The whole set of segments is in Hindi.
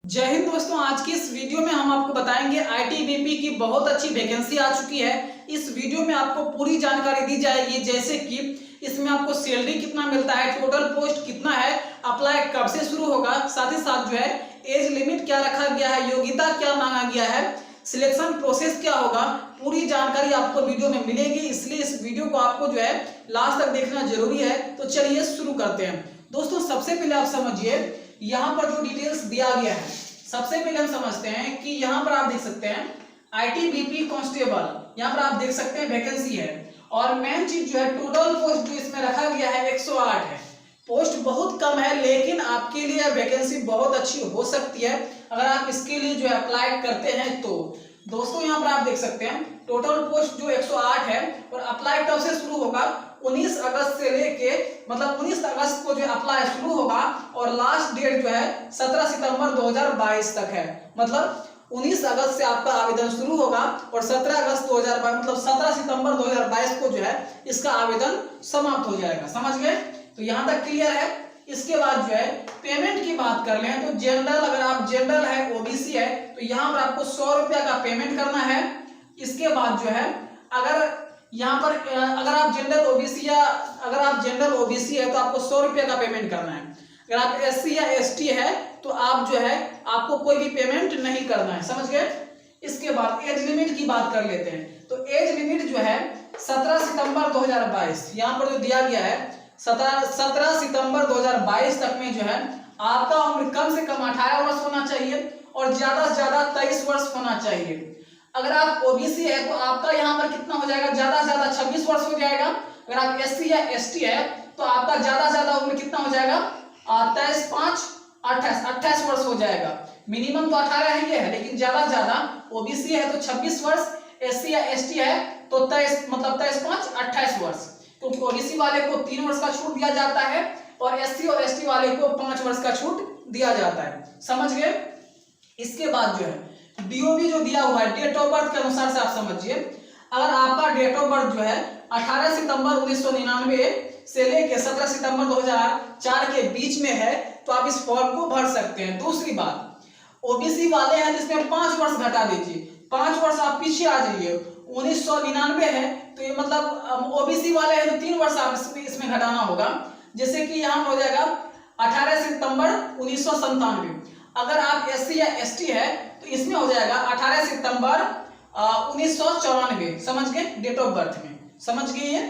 जय हिंद दोस्तों। आज की इस वीडियो में हम आपको बताएंगे आईटीबीपी की बहुत अच्छी वैकेंसी आ चुकी है। इस वीडियो में आपको पूरी जानकारी दी जाएगी, जैसे कि इसमें आपको सैलरी कितना मिलता है, टोटल पोस्ट कितना है, अप्लाई कब से शुरू होगा, साथ ही साथ जो है एज लिमिट क्या रखा गया है, योग्यता क्या मांगा गया है, सिलेक्शन प्रोसेस क्या होगा, पूरी जानकारी आपको वीडियो में मिलेगी। इसलिए इस वीडियो को आपको जो है लास्ट तक देखना जरूरी है। तो चलिए शुरू करते हैं। दोस्तों सबसे पहले आप समझिए यहाँ पर जो डिटेल्स दिया गया है, सबसे पहले हम समझते हैं कि यहाँ पर आप देख सकते हैं आईटीबीपी कांस्टेबल, यहाँ पर आप देख सकते हैं वैकेंसी है। और मेन चीज जो है टोटल पोस्ट जो इसमें रखा गया है 108 है। पोस्ट बहुत कम है, लेकिन आपके लिए वैकेंसी बहुत अच्छी हो सकती है अगर आप इसके लिए जो है अप्लाई करते हैं तो। दोस्तों यहाँ पर आप देख सकते हैं टोटल पोस्ट जो 108 है, और अप्लाई कब से शुरू होगा, 19 अगस्त से लेके मतलब 19 अगस्त को जो अप्लाई शुरू होगा और लास्ट डेट जो है 17 सितंबर 2022 तक है। मतलब 19 अगस्त से आपका आवेदन शुरू होगा और 17 अगस्त 2022 मतलब 17 सितंबर 2022 को जो है इसका आवेदन समाप्त हो जाएगा। समझ गए? तो यहाँ तक क्लियर है। इसके बाद जो है पेमेंट की बात कर लें तो जनरल, अगर आप जनरल है, ओबीसी है, तो यहाँ पर आपको 100 रुपया का पेमेंट करना है। इसके बाद जो है अगर यहाँ पर अगर आप जनरल ओबीसी या अगर आप जनरल ओबीसी है तो आपको 100 रुपया का पेमेंट करना है। अगर आप एससी या एसटी है तो आप जो है आपको कोई भी पेमेंट नहीं करना है। समझ गए? इसके बाद एज लिमिट की बात कर लेते हैं। तो एज लिमिट जो है 17 सितंबर 2022 यहाँ पर जो दिया गया है 17 सितंबर 2022 तक में जो है आपका उम्र कम से कम 18 वर्ष होना चाहिए और ज्यादा से ज्यादा 23 वर्ष होना चाहिए। अगर आप ओबीसी है तो आपका यहाँ पर कितना हो जाएगा, ज्यादा से ज्यादा 26 वर्ष हो जाएगा। अगर आप एससी या एसटी है तो आपका ज्यादा से ज्यादा उम्र कितना हो जाएगा, 23 5 28 वर्ष हो जाएगा। मिनिमम तो 18 ही है, लेकिन ज्यादा से ज्यादा ओबीसी है तो 26 वर्ष, एससी या एसटी है तो 23 मतलब 23 5 28 वर्ष, क्योंकि ओबीसी वाले को 3 वर्ष का छूट दिया जाता है और एससी और एसटी वाले को 5 वर्ष का छूट दिया जाता है। समझ गए? इसके बाद जो है डीओबी जो दिया हुआ है डेट ऑफ बर्थ के अनुसार से आप समझिए। अगर आपका डेट ऑफ बर्थ जो है 18 सितंबर 1999 से लेके 17 सितंबर 2004 के बीच में है तो आप इस फॉर्म को भर सकते हैं। दूसरी बात, ओबीसी वाले हैं जिसमें 5 वर्ष घटा दीजिए, 5 वर्ष आप पीछे आ जाइए। 1999 है तो ये मतलब ओबीसी वाले हैं तो 3 वर्ष आप इसमें घटाना होगा। जैसे कि यहाँ हो जाएगा 18 सितंबर 1997। अगर आप एससी या एसटी है तो इसमें हो जाएगा 18 सितंबर 1994। समझ गए? डेट ऑफ बर्थ में समझ गए ये।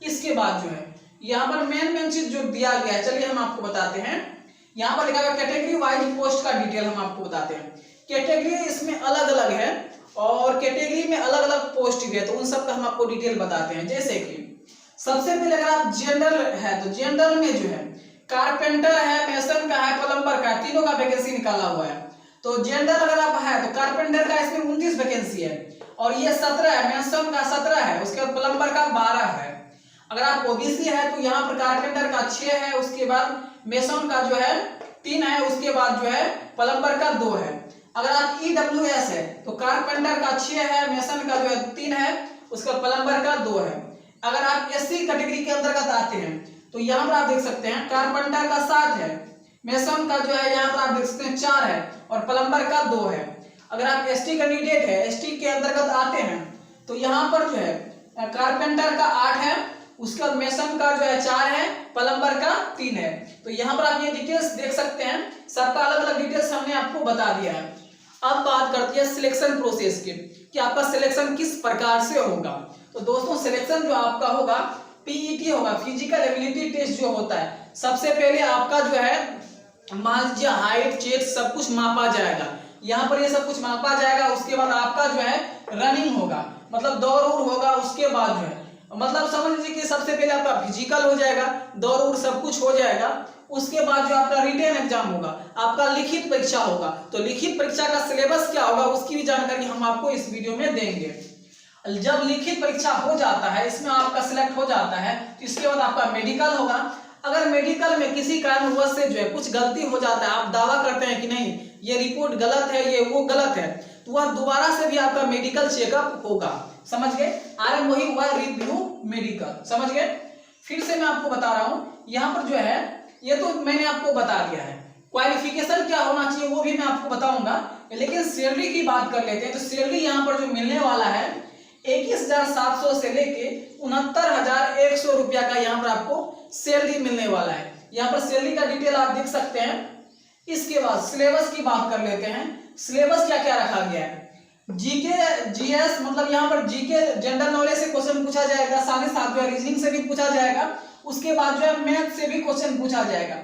इसके बाद जो है यहाँ पर मेन चीज जो दिया गया है, चलिए हम आपको बताते हैं। यहाँ पर लिखा हुआ कैटेगरी वाइज पोस्ट का डिटेल हम आपको बताते हैं। कैटेगरी इसमें अलग अलग है और कैटेगरी में अलग अलग पोस्ट भी है, तो उन सब का हम आपको डिटेल बताते हैं। जैसे कि सबसे पहले अगर आप जनरल है तो जनरल में जो है कारपेंटर है, मेसन का है, प्लम्बर का है, तीनों का वैकेंसी निकाला हुआ है। तो जनरल अगर आप है तो कारपेंटर का इसमें 29 वैकेंसी है और ये 17 है, मेसन का 17 है, उसके बाद प्लम्बर का 12 है। अगर आप ओबीसी है तो यहाँ पर कारपेंटर का 6 है, उसके बाद मेसन का जो है 3 है, उसके बाद जो है प्लम्बर का 2 है। अगर आप ईडब्ल्यूएस है तो कारपेंटर का 6 है, मेसन का जो है 3 है, उसका प्लम्बर का 2 है। अगर आप एससी कैटेगरी के अंतर्गत आते हैं तो यहाँ पर आप देख सकते हैं कारपेंटर का 7 है, मेसन का जो है यहाँ पर आप देख सकते हैं 4 है और प्लम्बर का 2 है। अगर आप एसटी कैंडिडेट है, एसटी के अंतर्गत आते हैं तो यहाँ पर जो है कारपेंटर का 8 है, उसके बाद मेसन का जो है 4 है, प्लम्बर का 3 है। तो यहाँ पर आप ये डिटेल्स देख सकते हैं, सबका अलग अलग डिटेल्स हमने आपको बता दिया है। अब बात करते हैं सिलेक्शन प्रोसेस की कि आपका सिलेक्शन किस प्रकार से होगा। तो दोस्तों सिलेक्शन जो आपका होगा पीईटी होगा, फिजिकल एबिलिटी टेस्ट जो होता है। सबसे पहले आपका जो है मान लीजिए हाइट चेस्ट सब कुछ मापा जाएगा, यहाँ पर ये सब कुछ मापा जाएगा। उसके बाद आपका जो है रनिंग होगा, मतलब दौड़ होगा। उसके बाद जो है मतलब समझ लीजिए कि सबसे पहले आपका फिजिकल हो जाएगा, दौड़ सब कुछ हो जाएगा। उसके बाद जो आपका रिटन एग्जाम होगा, आपका लिखित परीक्षा होगा। तो लिखित परीक्षा का सिलेबस क्या होगा उसकी भी जानकारी हम आपको इस वीडियो में देंगे। जब लिखित परीक्षा हो जाता है, इसमें आपका सिलेक्ट हो जाता है, तो इसके बाद आपका मेडिकल होगा। अगर मेडिकल में किसी कारणवश से जो है कुछ गलती हो जाता है, आप दावा करते हैं कि नहीं ये रिपोर्ट गलत है, ये वो गलत है, तो वह दोबारा से भी आपका मेडिकल चेकअप होगा। समझ गए? आरंभ वही हुआ रिव्यू मेडिकल। समझ गए? फिर से मैं आपको बता रहा हूं, यहाँ पर जो है ये तो मैंने आपको बता दिया है। क्वालिफिकेशन क्या होना चाहिए वो भी मैं आपको आपको बताऊंगा, लेकिन सैलरी की बात कर लेते हैं। तो सैलरी यहाँ पर जो मिलने वाला है 21,700 से लेके 69,100 रुपया का यहाँ पर आपको सैलरी मिलने वाला है। यहाँ पर सैलरी का डिटेल आप देख सकते हैं। इसके बाद सिलेबस की बात कर लेते हैं। सिलेबस क्या क्या रखा गया है। जीके जीएस मतलब यहाँ पर जीके जनरल नॉलेज से क्वेश्चन पूछा जाएगा, साथ ही साथ जो है रीजनिंग से भी पूछा जाएगा, उसके बाद जो है मैथ से भी क्वेश्चन पूछा जाएगा।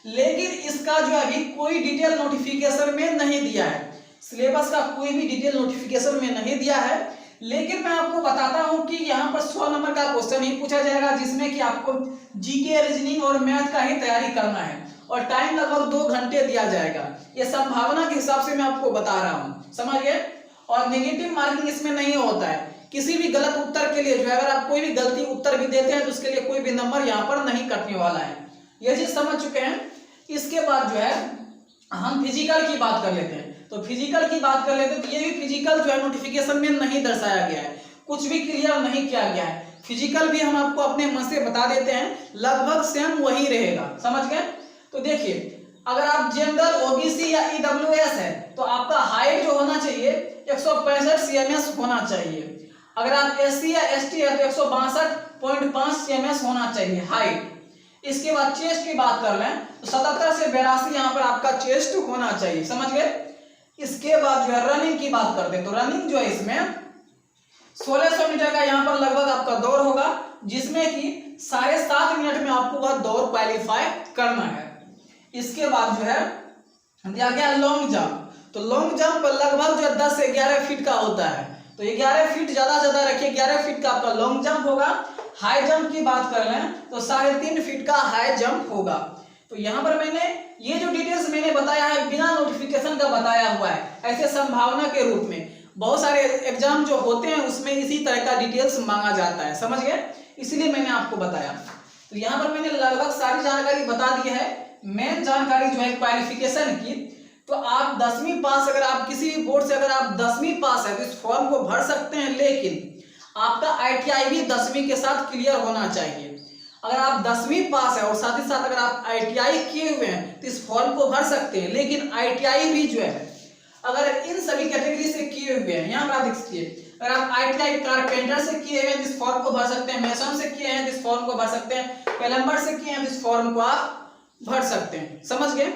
लेकिन इसका जो अभी कोई डिटेल नोटिफिकेशन में नहीं दिया है, सिलेबस का कोई भी डिटेल नोटिफिकेशन में नहीं दिया है। लेकिन मैं आपको बताता हूं कि यहाँ पर 100 नंबर का क्वेश्चन ही पूछा जाएगा, जिसमें कि आपको जीके रीजनिंग और मैथ का ही तैयारी करना है, और टाइम लगभग 2 घंटे दिया जाएगा। ये संभावना के हिसाब से मैं आपको बता रहा हूँ, समझ गए। और नेगेटिव मार्किंग इसमें नहीं होता है। किसी भी गलत उत्तर के लिए जो है अगर आप कोई भी गलती उत्तर भी देते हैं तो उसके लिए कोई भी नंबर यहाँ पर नहीं कटने वाला है। ये चीज समझ चुके हैं। इसके बाद जो है हम फिजिकल की बात कर लेते हैं। तो फिजिकल की बात कर लेते हैं तो ये भी फिजिकल जो है नोटिफिकेशन में नहीं दर्शाया गया है, कुछ भी क्लियर नहीं किया गया है। फिजिकल भी हम आपको अपने मन से बता देते हैं, लगभग सेम वही रहेगा, समझ गए। तो देखिए, अगर आप जनरल ओबीसी या ईडब्ल्यूएस है तो आपका हाइट जो होना चाहिए 165 सीएमएस होना चाहिए। अगर आप एससी या एसटी है तो 162.5 सीएमएस होना चाहिए हाइट। इसके बाद चेस्ट की बात कर लें तो 77 से 82 यहाँ पर आपका चेस्ट होना चाहिए, समझ गए। इसके बाद जो है रनिंग की बात करते हैं। तो रनिंग जो है इसमें 1600 मीटर का यहाँ पर लगभग आपका दौड़ होगा, जिसमें कि 7.5 मिनट में आपको वह दौड़ क्वालिफाई करना है। इसके बाद जो है दिया गया लॉन्ग जंप। तो लॉन्ग जंप लगभग जो 10 से 11 फीट का होता है, तो 11 फीट ज्यादा रखिए, 11 फीट का आपका लॉन्ग जंप होगा। हाई जंप की बात कर लें तो 3.5 फीट का हाई जंप होगा। तो यहाँ पर मैंने ये जो डिटेल्स मैंने बताया है बिना नोटिफिकेशन का बताया हुआ है, ऐसे संभावना के रूप में। बहुत सारे एग्जाम जो होते हैं उसमें इसी तरह का डिटेल्स मांगा जाता है, समझ गए, इसलिए मैंने आपको बताया। तो यहाँ पर मैंने लगभग सारी जानकारी बता दी है। मेन जानकारी जो है क्वालिफिकेशन की, तो आप 10वीं पास, अगर आप किसी भी बोर्ड से अगर आप 10वीं पास है तो इस फॉर्म को भर सकते हैं, लेकिन आपका आईटीआई भी 10वीं के साथ क्लियर होना चाहिए। अगर आप 10वीं पास है और साथ ही साथ अगर आप आईटीआई किए हुए हैं तो इस फॉर्म को भर सकते हैं, लेकिन आईटीआई भी जो है अगर इन सभी कैटेगरी से किए हुए हैं, यहाँ पर आप देखिए, अगर आप आईटीआई कारपेंटर से किए हुए हैं तो इस फॉर्म को भर सकते हैं, मेसन से किए हैं तो इस फॉर्म को भर सकते हैं, प्लम्बर से किए हैं तो इस फॉर्म को आप भर सकते हैं, समझ गए।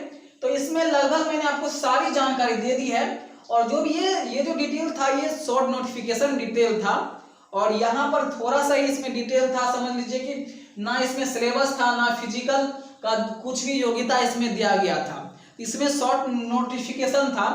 तो इसमें लगभग मैंने आपको सारी जानकारी दे दी है। और जो भी ये जो डिटेल था ये शॉर्ट नोटिफिकेशन डिटेल था, और यहाँ पर थोड़ा सा ही इसमें डिटेल था, समझ लीजिए कि ना इसमें सिलेबस था ना फिजिकल का कुछ भी योग्यता इसमें दिया गया था, इसमें शॉर्ट नोटिफिकेशन था।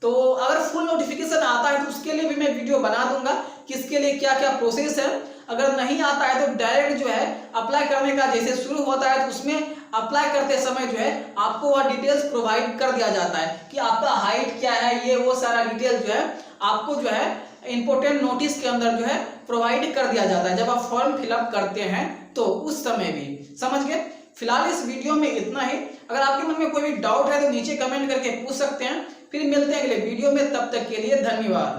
तो अगर फुल नोटिफिकेशन आता है तो उसके लिए भी मैं वीडियो बना दूंगा, किसके लिए क्या क्या प्रोसेस है। अगर नहीं आता है तो डायरेक्ट जो है अप्लाई करने का जैसे शुरू होता है तो उसमें अप्लाई करते समय जो है आपको वह डिटेल्स प्रोवाइड कर दिया जाता है कि आपका हाइट क्या है, ये वो सारा डिटेल जो है आपको जो है इंपोर्टेंट नोटिस के अंदर जो है प्रोवाइड कर दिया जाता है जब आप फॉर्म फिलअप करते हैं तो उस समय भी, समझ गए। फिलहाल इस वीडियो में इतना ही। अगर आपके मन में कोई भी डाउट है तो नीचे कमेंट करके पूछ सकते हैं। फिर मिलते हैं अगले वीडियो में, तब तक के लिए धन्यवाद।